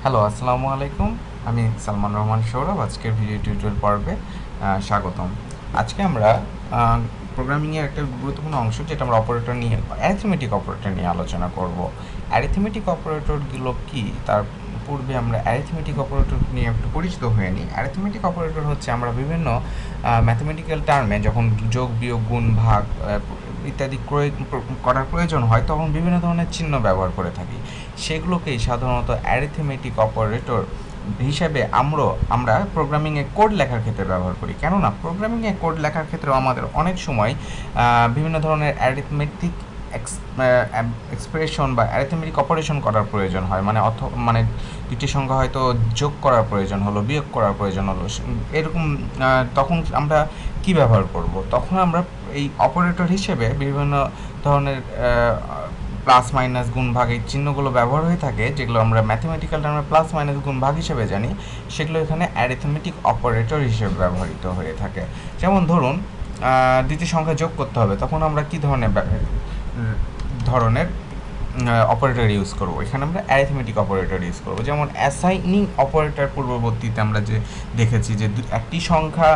Hello, আসসালামু আলাইকুম। আমি সালমান রহমান সৌরভ। আজকের ভিডিও টিউটোরিয়াল পর্বে স্বাগতম। আজকে আমরা প্রোগ্রামিংয়ের একটা গুরুত্বপূর্ণ অংশ যেটা আমরা অপারেটর নিয়ে অ্যারিথমেটিক অপারেটর নিয়ে আলোচনা করব। অ্যারিথমেটিক অপারেটরগুলো কি তার পূর্বে আমরা অ্যারিথমেটিক অপারেটর নিয়ে একটু পরিচিত হয়ে নিই। অ্যারিথমেটিক অপারেটর হচ্ছে আমরা বিভিন্ন ম্যাথমেটিক্যাল টার্মে যখন যোগ বিয়োগ গুণ ভাগ ইত্যাদি করার প্রয়োজন হয় তখন বিভিন্ন ধরনের চিহ্ন ব্যবহার করে থাকি। সেগুলোকেই সাধারণত অ্যারিথমেটিক অপারেটর হিসাবে আমরা প্রোগ্রামিংয়ে কোড লেখার ক্ষেত্রে ব্যবহার করি। কেননা প্রোগ্রামিংয়ে কোড লেখার ক্ষেত্রেও আমাদের অনেক সময় বিভিন্ন ধরনের অ্যারিথমেটিক এক্সপ্রেশন বা অ্যারিথমেটিক অপারেশন করার প্রয়োজন হয়। মানে দুটি সংখ্যা হয়তো যোগ করার প্রয়োজন হলো, বিয়োগ করার প্রয়োজন হলো, এরকম তখন আমরা কি ব্যবহার করব? তখন আমরা এই অপারেটর হিসেবে বিভিন্ন ধরনের প্লাস মাইনাস গুণ ভাগ এই চিহ্নগুলো ব্যবহার হয়ে থাকে, যেগুলো আমরা ম্যাথমেটিক্যাল টার্মে প্লাস মাইনাস গুণ ভাগ হিসেবে জানি, সেগুলো এখানে অ্যারিথমেটিক অপারেটর হিসেবে ব্যবহৃত হয়ে থাকে। যেমন ধরুন দুটি সংখ্যা যোগ করতে হবে, তখন আমরা কী ধরনের অপারেটর ইউজ করব? এখানে আমরা অ্যারিথমেটিক অপারেটর ইউজ করব। যেমন অ্যাসাইনিং অপারেটর পূর্ববর্তীতে আমরা যে দেখেছি যে একটি সংখ্যা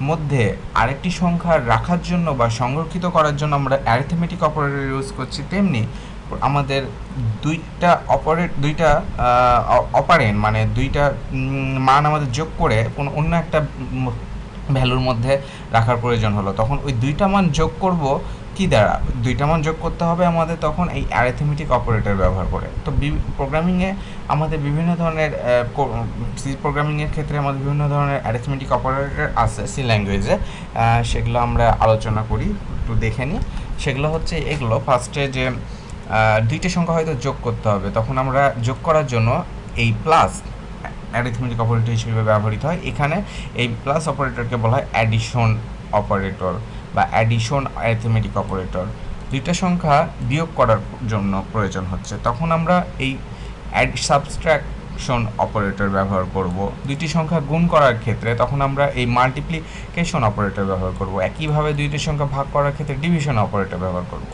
মধ্যে আরেকটি সংখ্যা রাখার জন্য বা সংরক্ষিত করার জন্য আমরা অ্যারিথমেটিক অপারেটর ইউজ করছি, তেমনি আমাদের দুইটা অপারেন্ট মানে দুইটা মান আমাদের যোগ করে কোনো অন্য একটা ভ্যালুর মধ্যে রাখার প্রয়োজন হলো, তখন ওই দুইটা মান যোগ করব কি দ্বারা? দুইটা মান যোগ করতে হবে আমাদের তখন এই অ্যারিথমেটিক অপারেটর ব্যবহার করে। তো প্রোগ্রামিংয়ে আমাদের বিভিন্ন ধরনের সি প্রোগ্রামিংয়ের ক্ষেত্রে আমাদের বিভিন্ন ধরনের অ্যারিথমেটিক অপারেটর আছে সি ল্যাঙ্গুয়েজে, সেগুলো আমরা আলোচনা করি, একটু দেখে নিই। সেগুলো হচ্ছে এগুলো, ফার্স্টে যে দুইটা সংখ্যা হয়তো যোগ করতে হবে, তখন আমরা যোগ করার জন্য এই প্লাস অ্যারিথমেটিক অপারেটর হিসেবে ব্যবহৃত হয়। এখানে এই প্লাস অপারেটরকে বলা হয় অ্যাডিশন অপারেটর বা অ্যাডিশন অ্যারিথমেটিক অপারেটর। দুইটা সংখ্যা বিয়োগ করার জন্য প্রয়োজন হচ্ছে, তখন আমরা এই সাবস্ট্রাকশন অপারেটর ব্যবহার করব। দুইটি সংখ্যা গুণ করার ক্ষেত্রে তখন আমরা এই মাল্টিপ্লিকেশন অপারেটর ব্যবহার করব। একইভাবে দুইটি সংখ্যা ভাগ করার ক্ষেত্রে ডিভিশন অপারেটর ব্যবহার করব।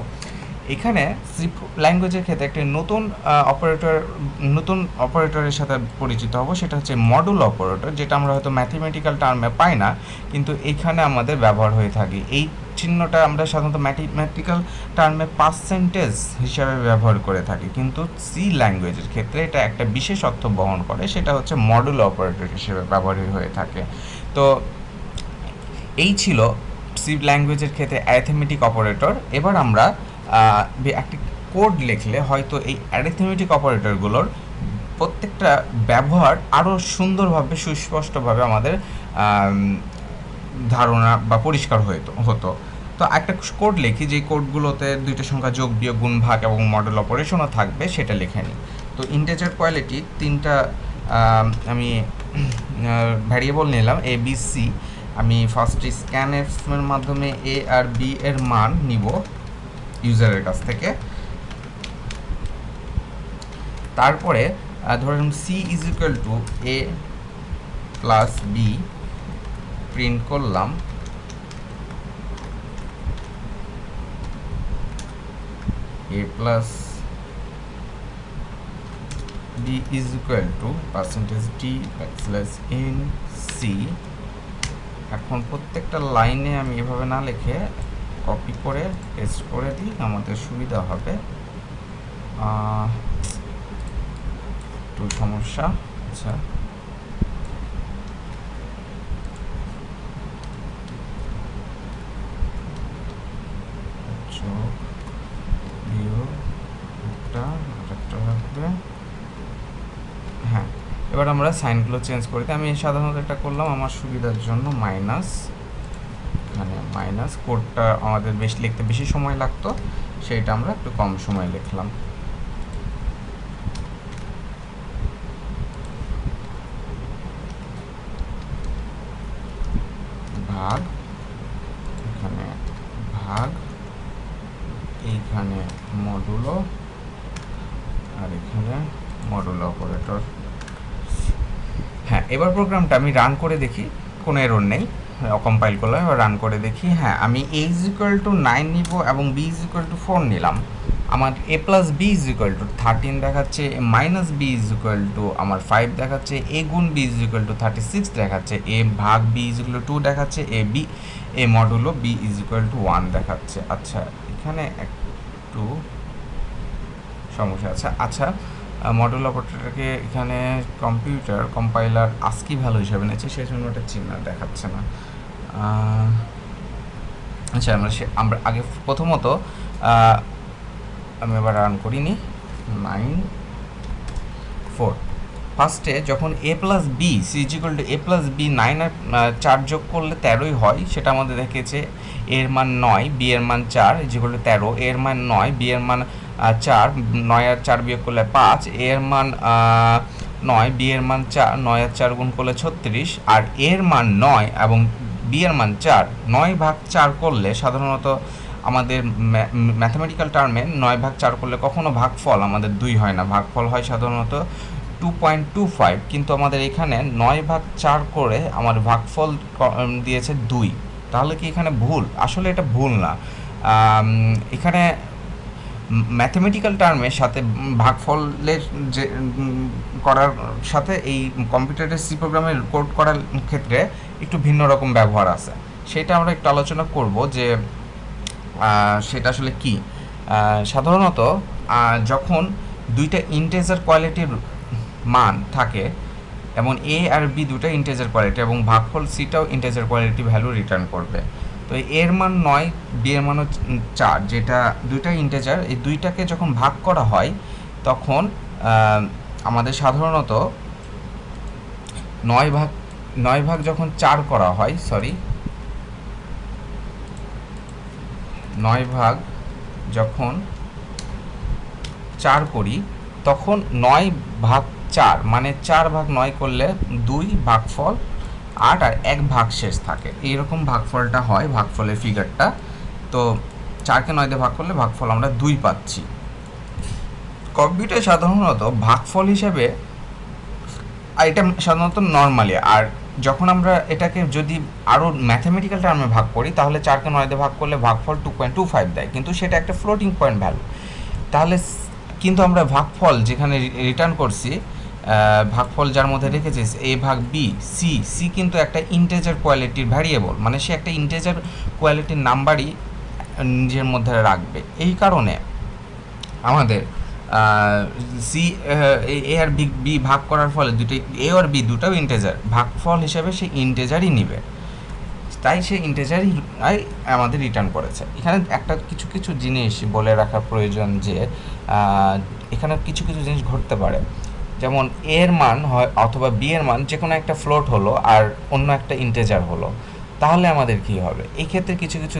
এখানে সি ল্যাঙ্গুয়েজের ক্ষেত্রে একটি নতুন অপারেটরের সাথে পরিচিত হব, সেটা হচ্ছে মডুল অপারেটর, যেটা আমরা হয়তো ম্যাথমেটিক্যাল টার্মে পাই না, কিন্তু এখানে আমাদের ব্যবহার হয়ে থাকে। এই চিহ্নটা আমরা সাধারণত ম্যাথমেটিক্যাল টার্মে পার্সেন্টেজ হিসাবে ব্যবহার করে থাকি, কিন্তু সি ল্যাঙ্গুয়েজের ক্ষেত্রে এটা একটা বিশেষ অর্থ বহন করে, সেটা হচ্ছে মডুল অপারেটর হিসেবে ব্যবহার হয়ে থাকে। তো এই ছিল সি ল্যাঙ্গুয়েজের ক্ষেত্রে অ্যারিথমেটিক অপারেটর। এবার আমরা একটি কোড লিখলে হয়তো এই অ্যারিথমেটিক অপারেটরগুলোর প্রত্যেকটা ব্যবহার আরও সুন্দরভাবে সুস্পষ্টভাবে আমাদের ধারণা বা পরিষ্কার হতো। তো একটা কোড লিখি, যে কোডগুলোতে দুইটা সংখ্যা যোগ বিয়োগ গুণ ভাগ এবং মডেল অপারেশনও থাকবে, সেটা লিখে নিই। তো ইন্টিজার কোয়ালিটি তিনটা আমি ভ্যারিয়েবল নিলাম এ বি সি। আমি ফার্স্টে স্ক্যানএফ এর মাধ্যমে এ আর বি এর মান নিব ইউজারের কাছ থেকে। তারপরে ধরেন C is equal to A plus B print করলাম। A plus B is equal to percentage D backslash N C. এখন প্রত্যেকটা লাইনে আমি এভাবে না লিখে কপি করে পেস্ট করে দিই, আমাদের সুবিধা হবে। একটু সমস্যা। আচ্ছা, হ্যাঁ, এবার আমরা সাইনগুলো চেঞ্জ করে দিই। আমি সাধারণত এটা করলাম আমার সুবিধার জন্য, মাইনাস, এখানে মাইনাস। কোডটা আমাদের লিখতে বেশি সময় লাগতো, সেইটা আমরা একটু কম সময় লিখলাম। ভাগ, এখানে ভাগ, এইখানে মডুলো, আর এখানে মডুলো অপারেটর। হ্যাঁ, এবার প্রোগ্রামটা আমি রান করে দেখি, কোনো এরর নেই। কম্পাইল করলাম, এবার রান করে দেখি। হ্যাঁ, আমি এ ইজ ইকুয়াল টু 9 নিব এবং বি ইজ ইকুয়াল টু 4 নিলাম। আমার a plus B is equal to 13 দেখাচ্ছে, a minus B is equal to আমার 5 দেখাচ্ছে, a গুণ বি ইজ ইকুয়াল টু 36 দেখাচ্ছে, a ভাগ বি ইজ ইকুয়াল টু 2 দেখাচ্ছে, a modulo B is equal to 1 দেখাচ্ছে। আচ্ছা, এখানে একটু সমস্যা আছে। আচ্ছা, মডুল অপারেটরকে এখানে কম্পিউটার কম্পাইলার আস্কি ভ্যালু হিসেবে নিচ্ছে, সেই জন্য ওটা চিহ্ন দেখাচ্ছে না। আচ্ছা, আমরা আগে প্রথমত আমি এবার রান করিনি 9 4 ফার্স্টে যখন a plus B C is equal to a plus B 9 আর 4 যোগ করলে 13ই হয়, সেটা আমাদের দেখেছে। এর মান 9, বি এর মান 4 ইজ ইকুয়াল টু 13, এর মান 9, বি এর মান 4, 9 আর 4 বিয়োগ করলে 5, এর মান 9, বি এর মান 4, 9 আর 4 গুণ করলে 36, আর এর মান 9 এবং বি এর মান 4, 9 ভাগ 4 করলে সাধারণত আমাদের ম্যাথমেটিক্যাল টার্মে 9 ভাগ 4 করলে কখনো ভাগফল আমাদের 2 হয় না, ভাগফল হয় সাধারণত 2.25, কিন্তু আমাদের এখানে 9 ভাগ 4 করে আমার ভাগফল দিয়েছে 2। তাহলে কি এখানে ভুল? আসলে এটা ভুল না। এখানে ম্যাথমেটিক্যাল টার্মের সাথে ভাগফলের যে করার সাথে এই কম্পিউটারের সি প্রোগ্রামের কোড করার ক্ষেত্রে একটু ভিন্ন রকম ব্যবহার আছে, সেটা আমরা একটু আলোচনা করব যে সেটা আসলে কি। সাধারণত যখন দুইটা ইন্টিজার কোয়ালিটির মান থাকে, এবং এ আর বি দুটো ইন্টিজার কোয়ালিটি এবং ভাগফল সিটাও ইন্টিজার কোয়ালিটি ভ্যালু রিটার্ন করবে। তো এর মান 9, বি এর মানও 4, যেটা দুইটা ইন্টিজার, এই দুইটাকে যখন ভাগ করা হয় তখন আমাদের সাধারণত 9 ভাগ যখন 4 করা হয়, 9 ভাগ যখন 4 করি তখন 9 ভাগ 4 মানে 4 ভাগ 9 করলে 2 ভাগফল 8 আর 1 ভাগ শেষ থাকে, এইরকম ভাগফলটা হয়, ভাগফলের ফিগারটা। তো 4কে 9 দিয়ে ভাগ করলে ভাগফল আমরা 2 পাচ্ছি। কম্পিউটার সাধারণত ভাগফল হিসেবে, আর এটা সাধারণত নর্মালি, আর যখন আমরা এটাকে যদি আরও ম্যাথামেটিক্যাল টার্মে ভাগ করি তাহলে 4কে 9 দিয়ে ভাগ করলে ভাগফল 2.25 দেয়, কিন্তু সেটা একটা ফ্লোটিং পয়েন্ট ভ্যালু। তাহলে কিন্তু আমরা ভাগফল যেখানে রিটার্ন করছি, ভাগফল যার মধ্যে রেখেছি এ ভাগ বি সি কিন্তু একটা ইন্টিজার কোয়ালিটির ভ্যারিয়েবল, মানে সে একটা ইন্টিজার কোয়ালিটির নাম্বারই নিজের মধ্যে রাখবে। এই কারণে আমাদের সি এ আর বি ভাগ করার ফলে দুটোই এ আর বি দুটাও ইন্টিজার, ভাগফল হিসেবে সে ইন্টিজারই নিবে, তাই সে ইন্টিজারই আমাদের রিটার্ন করেছে। এখানে একটা কিছু জিনিস বলে রাখা প্রয়োজন যে এখানে কিছু জিনিস ঘটতে পারে, যেমন এর মান হয় অথবা বি এর মান যে কোনো একটা ফ্লোট হলো আর অন্য একটা ইন্টিজার হলো, তাহলে আমাদের কি হবে? এই ক্ষেত্রে কিছু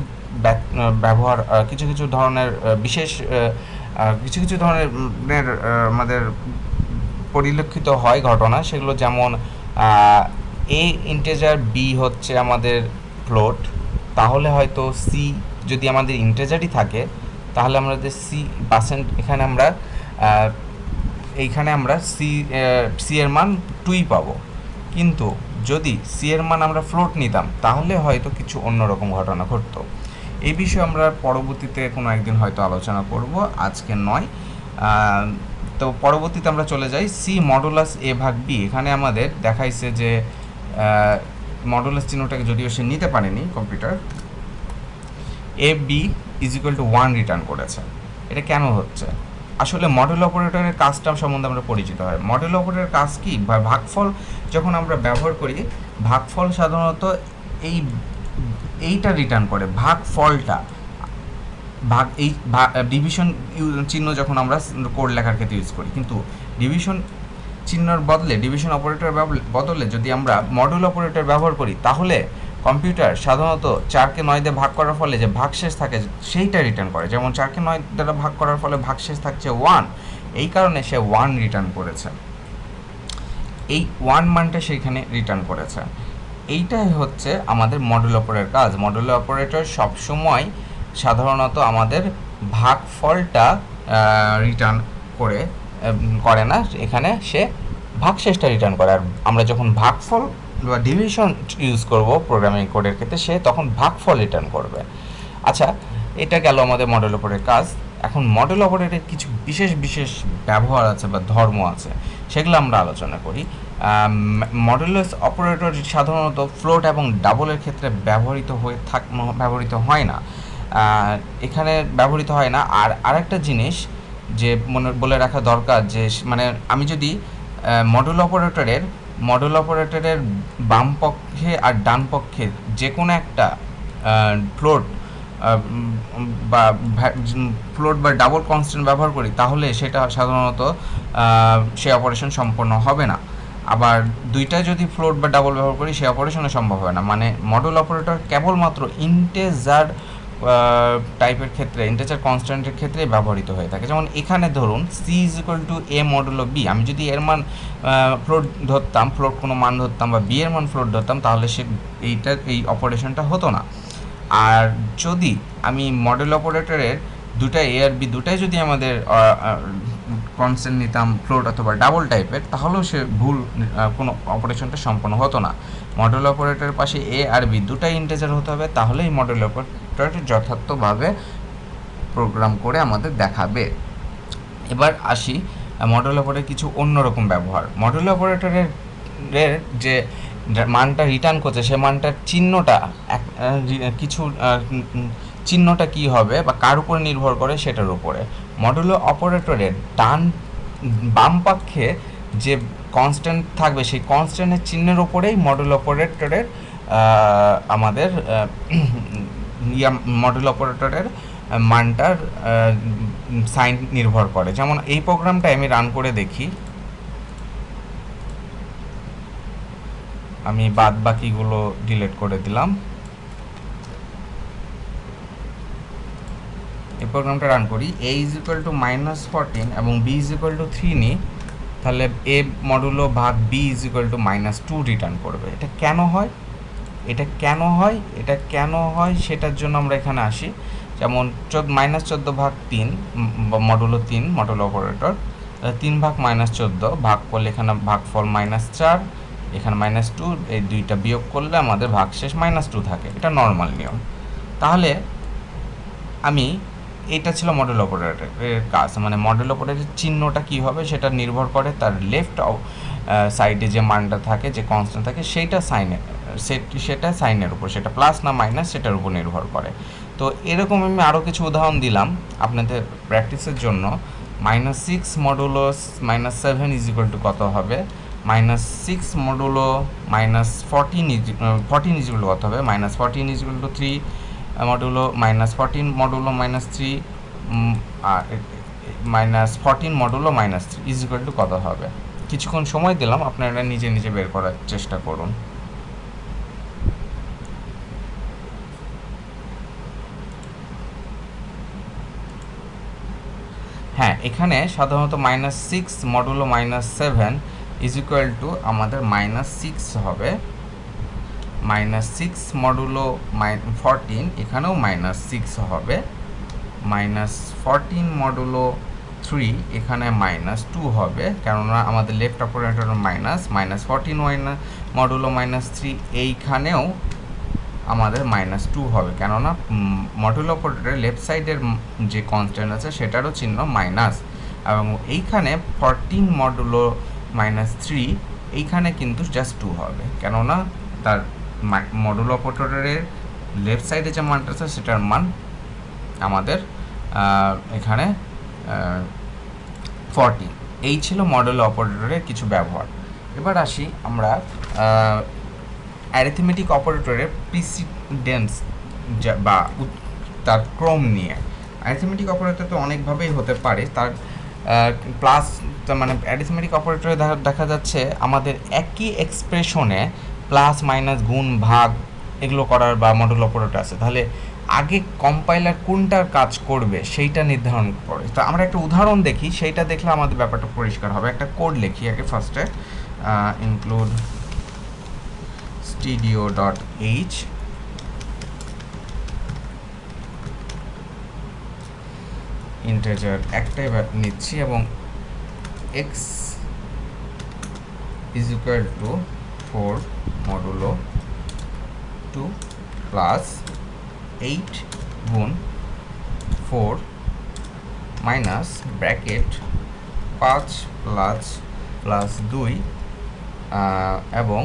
ব্যবহার, কিছু ধরনের বিশেষ কিছু ধরনের আমাদের পরিলক্ষিত হয় ঘটনা, সেগুলো যেমন এ ইন্টিজার, বি হচ্ছে আমাদের ফ্লোট, তাহলে হয়তো সি যদি আমাদের ইন্টিজারই থাকে তাহলে আমাদের এইখানে আমরা সি এর মান 2ই পাবো, কিন্তু যদি সি এর মান আমরা ফ্লোট নিতাম তাহলে হয়তো কিছু অন্যরকম ঘটনা ঘটতো। এই বিষয়ে আমরা পরবর্তীতে কোনো একদিন হয়তো আলোচনা করব, আজকে নয়। তো পরবর্তীতে আমরা চলে যাই সি মডুলাস এ ভাগ বি। এখানে আমাদের দেখাইছে যে মডুলাস চিহ্নটাকে যদিও সে নিতে পারেনি computer, A B is equal to 1 return করেছে। এটা কেন হচ্ছে? আসলে মডেল অপারেটরের কাজটা সম্বন্ধে আমরা পরিচিত হয়। মডেল অপারেটরের কাজ কি? ভাগফল যখন আমরা ব্যবহার করি, ভাগফল সাধারণত এইটা রিটার্ন করে, ভাগফলটা ডিভিশন চিহ্ন যখন আমরা কোড লেখার ক্ষেত্রে ইউজ করি, কিন্তু ডিভিশন চিহ্নের বদলে, ডিভিশন অপারেটর বদলে যদি আমরা মডুল অপারেটর ব্যবহার করি তাহলে কম্পিউটার সাধারণত 4কে 9 দিয়ে ভাগ করার ফলে যে ভাগশেষ থাকে সেইটা রিটার্ন করে। যেমন 4কে 9 দ্বারা ভাগ করার ফলে ভাগশেষ থাকছে 1, এই কারণে সে 1 রিটার্ন করেছে, এই 1 মানটা সেইখানে রিটার্ন করেছে। এইটাই হচ্ছে আমাদের মডুল অপারেটরের কাজ। মডুল অপারেটর সবসময় সাধারণত আমাদের ভাগফলটা রিটার্ন করে না, এখানে সে ভাগশেষটা রিটার্ন করে। আর আমরা যখন ভাগফল বা ডিভিশন ইউজ করব প্রোগ্রামিং কোডের ক্ষেত্রে, সে তখন ভাগফল রিটার্ন করবে। আচ্ছা, এটা গেল আমাদের মডেল অপারেটরের কাজ। এখন মডেল অপারেটরের কিছু বিশেষ বিশেষ ব্যবহার আছে বা ধর্ম আছে, সেগুলো আমরা আলোচনা করি। মডুলাস অপারেটর সাধারণত ফ্লোট এবং ডাবলের ক্ষেত্রে ব্যবহৃত হয় না, এখানে ব্যবহৃত হয় না। আর আরেকটা জিনিস যে বলে রাখা দরকার, যে মানে আমি যদি মডুল অপারেটরের বাম পক্ষে আর ডান পক্ষে যে কোনো একটা ফ্লোট বা ফ্লোট বা ডাবল কনস্ট্যান্ট ব্যবহার করি, তাহলে সেটা সাধারণত সেই অপারেশন সম্পন্ন হবে না। আবার দুইটাই যদি ফ্লোট বা ডাবল ব্যবহার করি, সেই অপারেশনও সম্ভব হয় না। মানে মডুল অপারেটর কেবলমাত্র ইন্টেজার টাইপের ক্ষেত্রে, ইন্টেজার কনস্ট্যান্টের ক্ষেত্রে ব্যবহৃত হয়ে থাকে। যেমন এখানে ধরুন C is equal to A modulo B, আমি যদি এর মান ফ্লোট ধরতাম, ফ্লোট কোনো মান ধরতাম, বা বি এর মান ফ্লোট ধরতাম, তাহলে এই অপারেশনটা হতো না। আর যদি আমি মডেল অপারেটরের দুটা এ আর বি দুটাই যদি আমাদের কনস্ট্যান্ট নিতাম, ফ্লোট অথবা ডাবল টাইপের, তাহলেও সে ভুল কোনো অপারেশনটা সম্পন্ন হতো না। মডেল অপারেটরের পাশে এ আর বি দুটাই ইন্টিজার হতে হবে, তাহলেই মডেল অপারেটর যথার্থভাবে প্রোগ্রাম করে আমাদের দেখাবে। এবার আসি মডেল অপারেটরের কিছু অন্যরকম ব্যবহার। মডেল অপারেটরের যে মানটা রিটার্ন করছে, সে মানটার চিহ্নটা কিছু চিহ্নটা কি হবে বা কার উপরে নির্ভর করে, সেটার উপরে। মডুলো অপারেটরের বাম পক্ষে যে কনস্ট্যান্ট থাকবে, সেই কনস্ট্যান্টের চিহ্নের উপরেই মডুলো অপারেটরের আমাদের মডুলো অপারেটরের মানটার সাইন নির্ভর করে। যেমন এই প্রোগ্রামটা আমি রান করে দেখি, আমি বাদ বাকিগুলো ডিলিট করে দিলাম। এই প্রোগ্রামটা রান করি, a ইজ ইকুয়াল টু -14 এবং b ইজ ইকুয়াল টু 3 নিই, তাহলে a মডুলো ভাগ b is equal two -2 return করবে। এটা কেন হয় সেটার জন্য আমরা এখানে আসি। যেমন -14 ভাগ 3 মডুলো 3 মডুলো অপারেটর, 3 ভাগ -14 ভাগ করলে এখানে ভাগফল -4, এখানে -2, এই দুইটা বিয়োগ করলে আমাদের ভাগশেষ -2 থাকে। এটা নর্মাল নিয়ম। তাহলে এটা ছিল মডেল অপারেটরের কাজ। মানে মডেল অপারেটরের চিহ্নটা কী হবে সেটা নির্ভর করে তার লেফট সাইডে যে মানটা থাকে, যে কনস্ট্যান্ট থাকে, সেটা সাইনের উপর, সেটা প্লাস না মাইনাস সেটার উপর নির্ভর করে। তো এরকম আমি আরও কিছু উদাহরণ দিলাম আপনাদের প্র্যাকটিসের জন্য। -6 মডুলো -7 ইজ ইকুয়াল টু কত হবে, -6 মডুলো -14 ইজ ইকুয়াল টু কত হবে, -14 is equal to 3 modulo -14 modulo -3 আর -14 মডুলো -3 ইজ ইকুয়াল টু কত হবে। কিছুক্ষণ সময় দিলাম, আপনারা নিজে নিজে বের করার চেষ্টা করুন। হ্যাঁ, এখানে সাধারণত -6 মডুলো -7 ইজ ইকুয়াল টু আমাদের -6 হবে, -6 মডুলো 14, এখানেও -6 হবে, -14 মডুলো 3, এখানে -2 হবে, কেননা আমাদের লেফট অপারেটর -14 মডুলো -3, এইখানেও আমাদের -2 হবে, কেননা মডুলো অপারেটরের লেফট সাইডের যে কনস্ট্যান্ট আছে সেটারও চিহ্ন মাইনাস। এবং এইখানে 14 মডুলো -3, এইখানে কিন্তু জাস্ট 2 হবে, কেননা তার মডুলো অপারেটরের লেফট সাইডে যে মানটা আছে সেটার মান আমাদের এখানে 14। এই ছিল মডুলো অপারেটরের কিছু ব্যবহার। এবার আসি আমরা অ্যারিথমেটিক অপারেটরের প্রিসিডেন্স বা তার ক্রম নিয়ে। অ্যারিথমেটিক অপারেটর তো অনেকভাবেই হতে পারে। তার প্লাস মানে অ্যারিথমেটিক অপারেটরে দেখা যাচ্ছে আমাদের একই এক্সপ্রেশনে প্লাস মাইনাস গুণ ভাগ এগুলো করার বা মডুল অপারেটর আছে, তাহলে আগে কম্পাইলার কোনটার কাজ করবে সেইটা নির্ধারণ করে। তো আমরা একটা উদাহরণ দেখি, সেইটা দেখলে আমাদের ব্যাপারটা পরিষ্কার হবে। একটা কোড লিখি আগে ফার্স্টে, ইনক্লুড studio.h ইন্টিজার একটাই নিচ্ছি এবং x is equal to 4 modulo 2 plus 8 গুণ 4 মাইনাস ব্র্যাকেট 5 প্লাস 2 এবং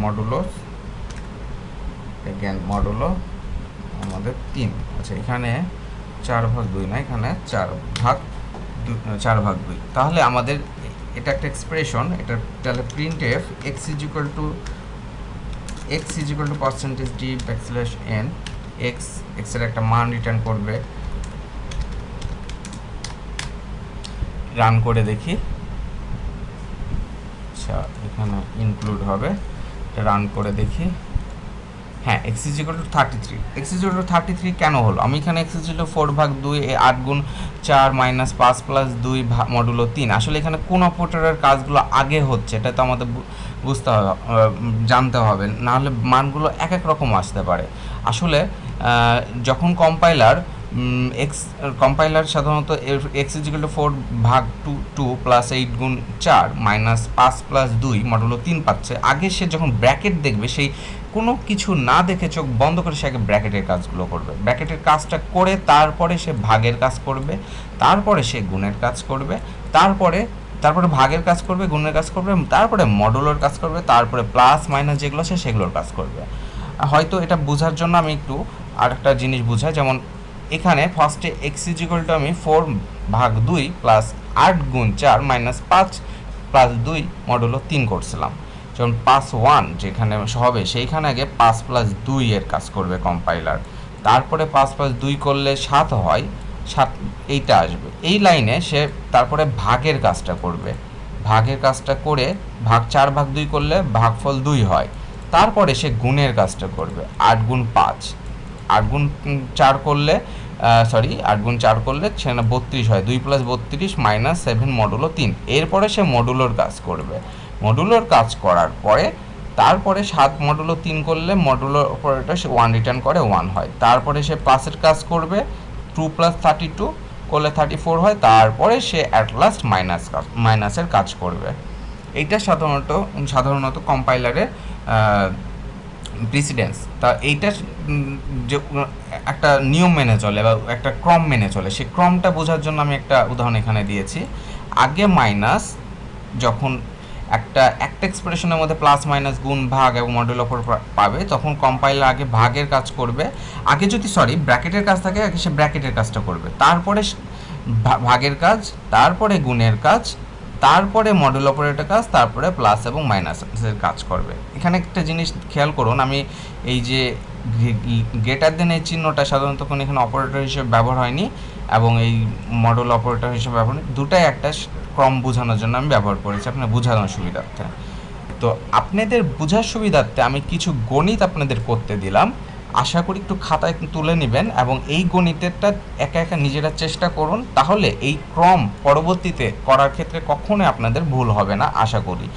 মডুলো মডুলো আমাদের 3। আচ্ছা, এখানে 4/2 না, এখানে 4/2। তাহলে আমাদের এটা একটা এক্সপ্রেশন, এটা তাহলে print F x is equal to percentage D backslash N x এর একটা মান রিটার্ন করবে। রান করে দেখি। আচ্ছা, এখানে ইনক্লুড হবে, রান করে দেখি। হ্যাঁ, x is equal two 33। X is equal two 33 কেন হলো? আমি এখানে এক্স ইজ ইকুয়াল টু 4/2 8 গুণ 4 মাইনাস 5 প্লাস 2 মডুলো 3। আসলে এখানে কোন অপারেটরের কাজগুলো আগে হচ্ছে এটা তো আমাদের বুঝতে হবে, জানতে হবে, নাহলে মানগুলো এক এক রকম আসতে পারে। আসলে যখন কম্পাইলার সাধারণত x is equal two 4/2 plus 8 গুণ 4 মাইনাস 5 প্লাস 2 মডুলো 3 পাচ্ছে, আগে সে যখন ব্র্যাকেট দেখবে সেই কোনো কিছু না দেখে চোখ বন্ধ করে সে আগে ব্র্যাকেটের কাজগুলো করবে। ব্র্যাকেটের কাজটা করে তারপরে সে ভাগের কাজ করবে, তারপরে সে গুণের কাজ করবে, তারপরে ভাগের কাজ করবে, গুণের কাজ করবে, তারপরে মডুলোর কাজ করবে, তারপরে প্লাস মাইনাস যেগুলো আছে সেগুলোর কাজ করবে। হয়তো এটা বোঝার জন্য আমি একটু আর একটা জিনিস বুঝাই। যেমন এখানে ফার্স্টে এক্স ইজ ইকুয়াল টু আমি 4/2 প্লাস 8 গুণ 4 মাইনাস 5 প্লাস 2 মডুলো 3 করছিলাম। যেমন 5 যেখানে হবে সেইখানে আগে 5 প্লাস 2 এর কাজ করবে কম্পাইলার, তারপরে 5 প্লাস 2 করলে 7 হয়, 7 এইটা আসবে। এই লাইনে সে তারপরে ভাগের কাজটা করবে, ভাগের কাজটা করে 4/2 করলে ভাগফল 2 হয়, তারপরে সে গুণের কাজটা করবে 8 গুণ 5, 8 গুণ 4 করলে 32 হয়, 2 প্লাস 32 মাইনাস 7 মডুলো 3। এরপরে সে মডুলোর কাজ করবে, মডুলোর কাজ করার পরে তারপরে 7 মডুলো 3 করলে মডুলোর অপারেটর সে 1 রিটার্ন করে 1 হয়, তারপরে সে প্লাসের কাজ করবে, 2 প্লাস 32 করলে 34 হয়, তারপরে সে অ্যাট লাস্ট মাইনাসের কাজ করবে। এইটা সাধারণত কম্পাইলারের প্রিসিডেন্স। তা এইটা যে একটা নিয়ম মেনে চলে বা একটা ক্রম মেনে চলে, সেই ক্রমটা বোঝার জন্য আমি একটা উদাহরণ এখানে দিয়েছি। আগে মাইনাস যখন একটা এক্সপ্রেশনের মধ্যে প্লাস মাইনাস গুণ ভাগ এবং মডুলো অপারেটর পাবে, তখন কম্পাইলার আগে ভাগের কাজ করবে, আগে যদি ব্র্যাকেটের কাজ থাকে আগে সে ব্র্যাকেটের কাজটা করবে, তারপরে ভাগের কাজ, তারপরে গুণের কাজ, তারপরে মডুলো অপারেটরের কাজ, তারপরে প্লাস এবং মাইনাসের কাজ করবে। এখানে একটা জিনিস খেয়াল করুন, আমি এই যে গ্রেটার দেন এই চিহ্নটা সাধারণত কোনো এখানে অপারেটর হিসেবে ব্যবহার হয়নি এবং এই মডুলো অপারেটর হিসেবে ব্যবহার, দুটাই একটা ক্রম বোঝানোর জন্য আমি ব্যবহার করেছি আপনার বোঝানোর সুবিধার্থে। তো আপনাদের বোঝার সুবিধার্থে আমি কিছু গণিত আপনাদের করতে দিলাম, আশা করি একটু খাতায় তুলে নেবেন এবং এই গণিতেরটা একা একা নিজেরা চেষ্টা করুন, তাহলে এই ক্রম পরবর্তীতে করার ক্ষেত্রে কখনোই আপনাদের ভুল হবে না। আশা করি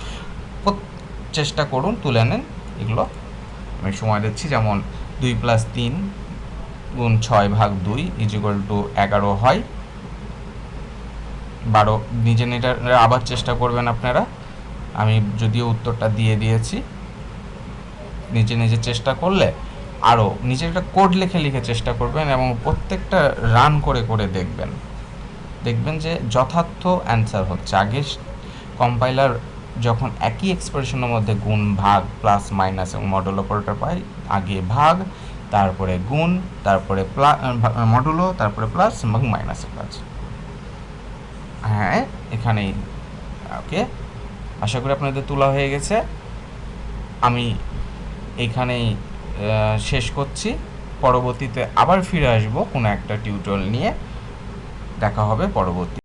চেষ্টা করুন, তুলে নেন এগুলো। আমি সময় দিচ্ছি। যেমন 2 প্লাস 3 গুণ 6/2 ইজ ইকুয়াল টু 11 হয়, 12। নিজে আবার চেষ্টা করবেন আপনারা, আমি যদিও উত্তরটা দিয়ে দিয়েছি, নিজে চেষ্টা করলে আরও নিজের একটা কোড লিখে চেষ্টা করবেন এবং প্রত্যেকটা রান করে দেখবেন যে যথার্থ অ্যান্সার হচ্ছে। আগে কম্পাইলার যখন একই এক্সপ্রেশনের মধ্যে গুণ ভাগ প্লাস মাইনাস এবং মডুলো অপারেটর পাই, আগে ভাগ, তারপরে গুণ, তারপরে মডুলো, তারপরে প্লাস এবং মাইনাসের কাজ। হ্যাঁ, এখানেই ওকে, আশা করি আপনাদের তোলা হয়ে গেছে। আমি এইখানেই শেষ করছি, পরবর্তীতে আবার ফিরে আসবো কোনো একটা টিউটোরিয়াল নিয়ে। দেখা হবে পরবর্তী